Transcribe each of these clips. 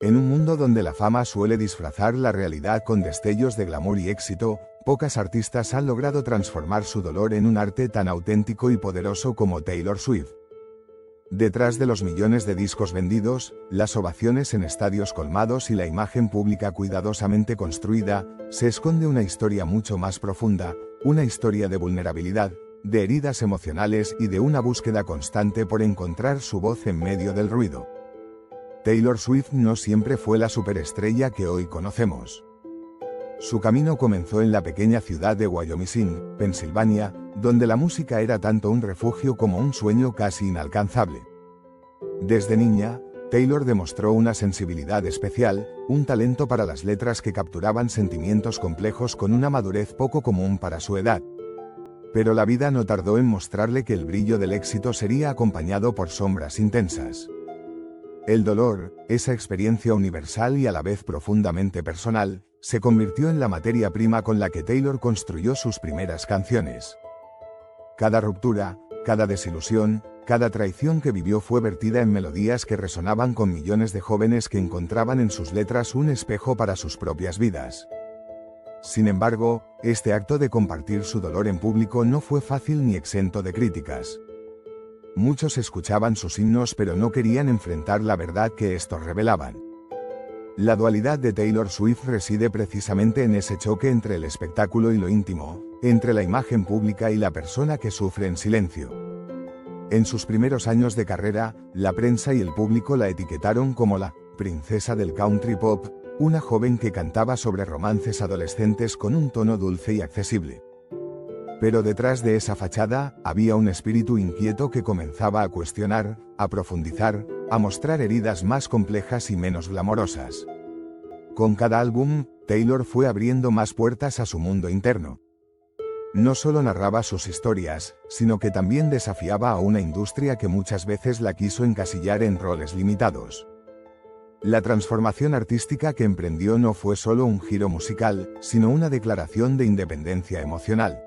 En un mundo donde la fama suele disfrazar la realidad con destellos de glamour y éxito, pocas artistas han logrado transformar su dolor en un arte tan auténtico y poderoso como Taylor Swift. Detrás de los millones de discos vendidos, las ovaciones en estadios colmados y la imagen pública cuidadosamente construida, se esconde una historia mucho más profunda, una historia de vulnerabilidad, de heridas emocionales y de una búsqueda constante por encontrar su voz en medio del ruido. Taylor Swift no siempre fue la superestrella que hoy conocemos. Su camino comenzó en la pequeña ciudad de Wyoming, Pensilvania, donde la música era tanto un refugio como un sueño casi inalcanzable. Desde niña, Taylor demostró una sensibilidad especial, un talento para las letras que capturaban sentimientos complejos con una madurez poco común para su edad. Pero la vida no tardó en mostrarle que el brillo del éxito sería acompañado por sombras intensas. El dolor, esa experiencia universal y a la vez profundamente personal, se convirtió en la materia prima con la que Taylor construyó sus primeras canciones. Cada ruptura, cada desilusión, cada traición que vivió fue vertida en melodías que resonaban con millones de jóvenes que encontraban en sus letras un espejo para sus propias vidas. Sin embargo, este acto de compartir su dolor en público no fue fácil ni exento de críticas. Muchos escuchaban sus himnos pero no querían enfrentar la verdad que estos revelaban. La dualidad de Taylor Swift reside precisamente en ese choque entre el espectáculo y lo íntimo, entre la imagen pública y la persona que sufre en silencio. En sus primeros años de carrera, la prensa y el público la etiquetaron como la princesa del country pop, una joven que cantaba sobre romances adolescentes con un tono dulce y accesible. Pero detrás de esa fachada, había un espíritu inquieto que comenzaba a cuestionar, a profundizar, a mostrar heridas más complejas y menos glamorosas. Con cada álbum, Taylor fue abriendo más puertas a su mundo interno. No solo narraba sus historias, sino que también desafiaba a una industria que muchas veces la quiso encasillar en roles limitados. La transformación artística que emprendió no fue solo un giro musical, sino una declaración de independencia emocional.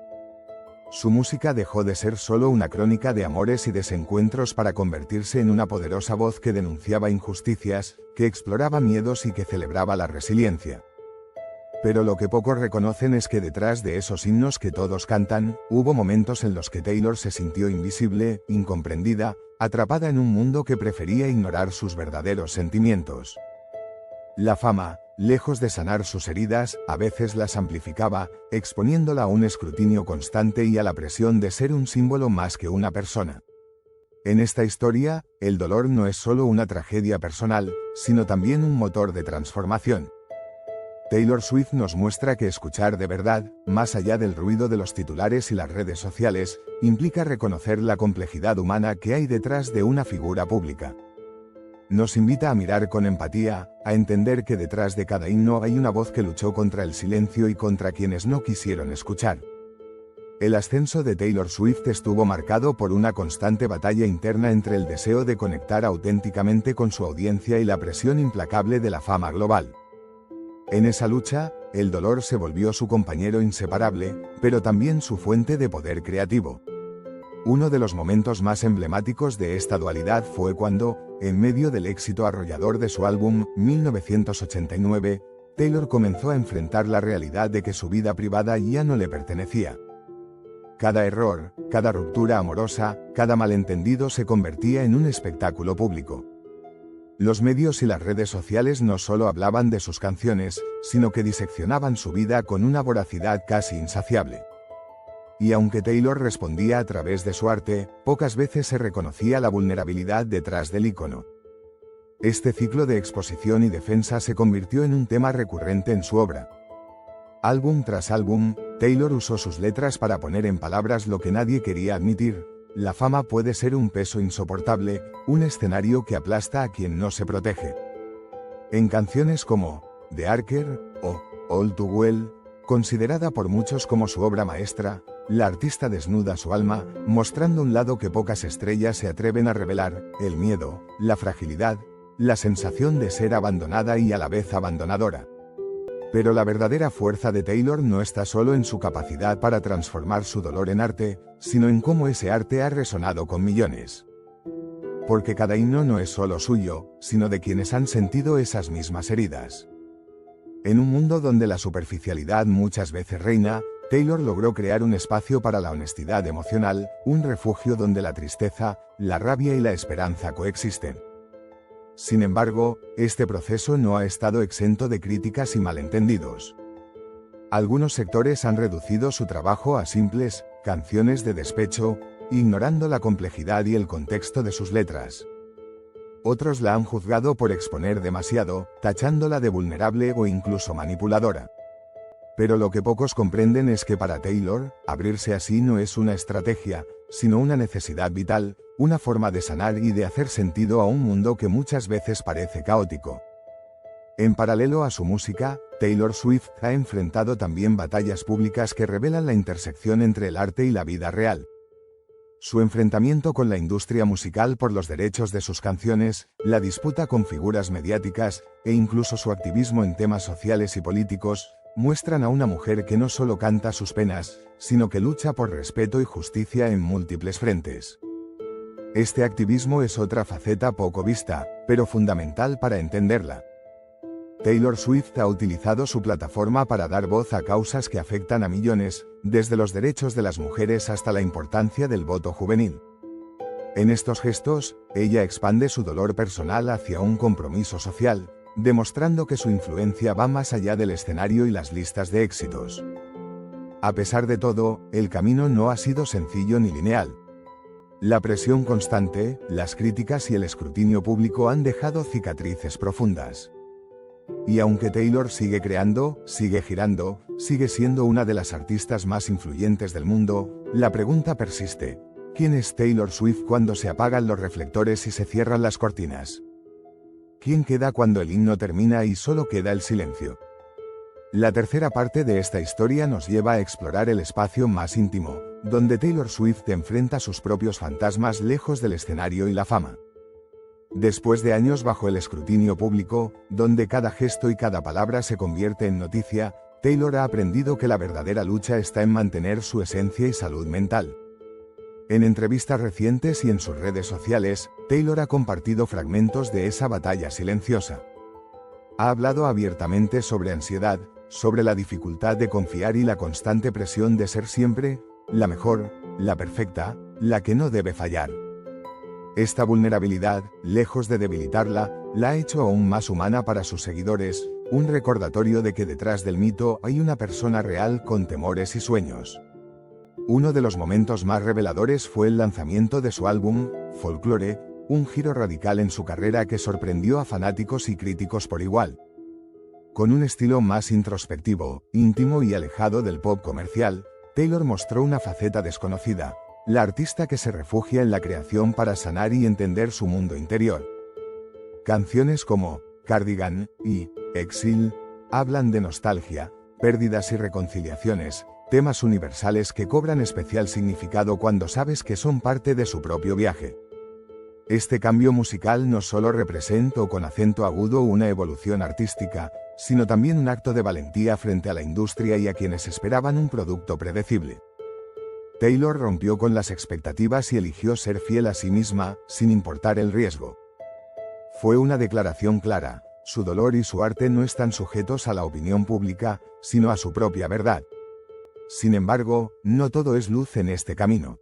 Su música dejó de ser solo una crónica de amores y desencuentros para convertirse en una poderosa voz que denunciaba injusticias, que exploraba miedos y que celebraba la resiliencia. Pero lo que pocos reconocen es que detrás de esos himnos que todos cantan, hubo momentos en los que Taylor se sintió invisible, incomprendida, atrapada en un mundo que prefería ignorar sus verdaderos sentimientos. La fama, lejos de sanar sus heridas, a veces las amplificaba, exponiéndola a un escrutinio constante y a la presión de ser un símbolo más que una persona. En esta historia, el dolor no es solo una tragedia personal, sino también un motor de transformación. Taylor Swift nos muestra que escuchar de verdad, más allá del ruido de los titulares y las redes sociales, implica reconocer la complejidad humana que hay detrás de una figura pública. Nos invita a mirar con empatía, a entender que detrás de cada himno hay una voz que luchó contra el silencio y contra quienes no quisieron escuchar. El ascenso de Taylor Swift estuvo marcado por una constante batalla interna entre el deseo de conectar auténticamente con su audiencia y la presión implacable de la fama global. En esa lucha, el dolor se volvió su compañero inseparable, pero también su fuente de poder creativo. Uno de los momentos más emblemáticos de esta dualidad fue cuando, en medio del éxito arrollador de su álbum, 1989, Taylor comenzó a enfrentar la realidad de que su vida privada ya no le pertenecía. Cada error, cada ruptura amorosa, cada malentendido se convertía en un espectáculo público. Los medios y las redes sociales no solo hablaban de sus canciones, sino que diseccionaban su vida con una voracidad casi insaciable. Y aunque Taylor respondía a través de su arte, pocas veces se reconocía la vulnerabilidad detrás del ícono. Este ciclo de exposición y defensa se convirtió en un tema recurrente en su obra. Álbum tras álbum, Taylor usó sus letras para poner en palabras lo que nadie quería admitir: la fama puede ser un peso insoportable, un escenario que aplasta a quien no se protege. En canciones como The Archer o All Too Well, considerada por muchos como su obra maestra, la artista desnuda su alma, mostrando un lado que pocas estrellas se atreven a revelar: el miedo, la fragilidad, la sensación de ser abandonada y a la vez abandonadora. Pero la verdadera fuerza de Taylor no está solo en su capacidad para transformar su dolor en arte, sino en cómo ese arte ha resonado con millones. porque cada himno no es solo suyo, sino de quienes han sentido esas mismas heridas. En un mundo donde la superficialidad muchas veces reina, Taylor logró crear un espacio para la honestidad emocional, un refugio donde la tristeza, la rabia y la esperanza coexisten. Sin embargo, este proceso no ha estado exento de críticas y malentendidos. Algunos sectores han reducido su trabajo a simples canciones de despecho, ignorando la complejidad y el contexto de sus letras. Otros la han juzgado por exponer demasiado, tachándola de vulnerable o incluso manipuladora. Pero lo que pocos comprenden es que para Taylor, abrirse así no es una estrategia, sino una necesidad vital, una forma de sanar y de hacer sentido a un mundo que muchas veces parece caótico. En paralelo a su música, Taylor Swift ha enfrentado también batallas públicas que revelan la intersección entre el arte y la vida real. Su enfrentamiento con la industria musical por los derechos de sus canciones, la disputa con figuras mediáticas, e incluso su activismo en temas sociales y políticos, muestran a una mujer que no solo canta sus penas, sino que lucha por respeto y justicia en múltiples frentes. Este activismo es otra faceta poco vista, pero fundamental para entenderla. Taylor Swift ha utilizado su plataforma para dar voz a causas que afectan a millones, desde los derechos de las mujeres hasta la importancia del voto juvenil. En estos gestos, ella expande su dolor personal hacia un compromiso social, demostrando que su influencia va más allá del escenario y las listas de éxitos. A pesar de todo, el camino no ha sido sencillo ni lineal. La presión constante, las críticas y el escrutinio público han dejado cicatrices profundas. Y aunque Taylor sigue creando, sigue girando, sigue siendo una de las artistas más influyentes del mundo, la pregunta persiste: ¿quién es Taylor Swift cuando se apagan los reflectores y se cierran las cortinas? ¿Quién queda cuando el himno termina y solo queda el silencio? La tercera parte de esta historia nos lleva a explorar el espacio más íntimo, donde Taylor Swift enfrenta sus propios fantasmas lejos del escenario y la fama. Después de años bajo el escrutinio público, donde cada gesto y cada palabra se convierte en noticia, Taylor ha aprendido que la verdadera lucha está en mantener su esencia y salud mental. En entrevistas recientes y en sus redes sociales, Taylor ha compartido fragmentos de esa batalla silenciosa. Ha hablado abiertamente sobre ansiedad, sobre la dificultad de confiar y la constante presión de ser siempre la mejor, la perfecta, la que no debe fallar. Esta vulnerabilidad, lejos de debilitarla, la ha hecho aún más humana para sus seguidores, un recordatorio de que detrás del mito hay una persona real con temores y sueños. Uno de los momentos más reveladores fue el lanzamiento de su álbum, Folklore, un giro radical en su carrera que sorprendió a fanáticos y críticos por igual. Con un estilo más introspectivo, íntimo y alejado del pop comercial, Taylor mostró una faceta desconocida, la artista que se refugia en la creación para sanar y entender su mundo interior. Canciones como Cardigan y Exile hablan de nostalgia, pérdidas y reconciliaciones, temas universales que cobran especial significado cuando sabes que son parte de su propio viaje. Este cambio musical no solo representa con acento agudo una evolución artística, sino también un acto de valentía frente a la industria y a quienes esperaban un producto predecible. Taylor rompió con las expectativas y eligió ser fiel a sí misma, sin importar el riesgo. Fue una declaración clara: su dolor y su arte no están sujetos a la opinión pública, sino a su propia verdad. Sin embargo, no todo es luz en este camino.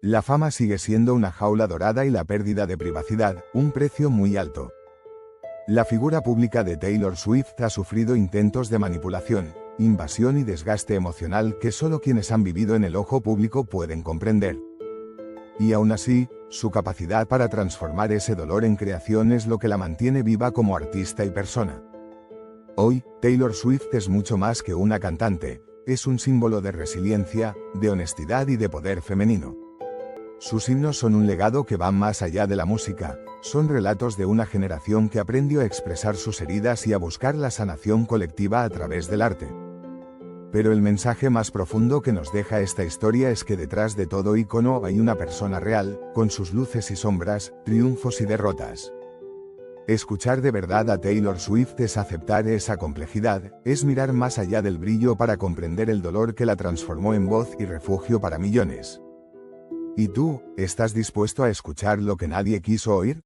La fama sigue siendo una jaula dorada y la pérdida de privacidad, un precio muy alto. La figura pública de Taylor Swift ha sufrido intentos de manipulación, invasión y desgaste emocional que solo quienes han vivido en el ojo público pueden comprender. Y aún así, su capacidad para transformar ese dolor en creación es lo que la mantiene viva como artista y persona. Hoy, Taylor Swift es mucho más que una cantante, es un símbolo de resiliencia, de honestidad y de poder femenino. Sus himnos son un legado que va más allá de la música, son relatos de una generación que aprendió a expresar sus heridas y a buscar la sanación colectiva a través del arte. Pero el mensaje más profundo que nos deja esta historia es que detrás de todo ícono hay una persona real, con sus luces y sombras, triunfos y derrotas. Escuchar de verdad a Taylor Swift es aceptar esa complejidad, es mirar más allá del brillo para comprender el dolor que la transformó en voz y refugio para millones. ¿Y tú, estás dispuesto a escuchar lo que nadie quiso oír?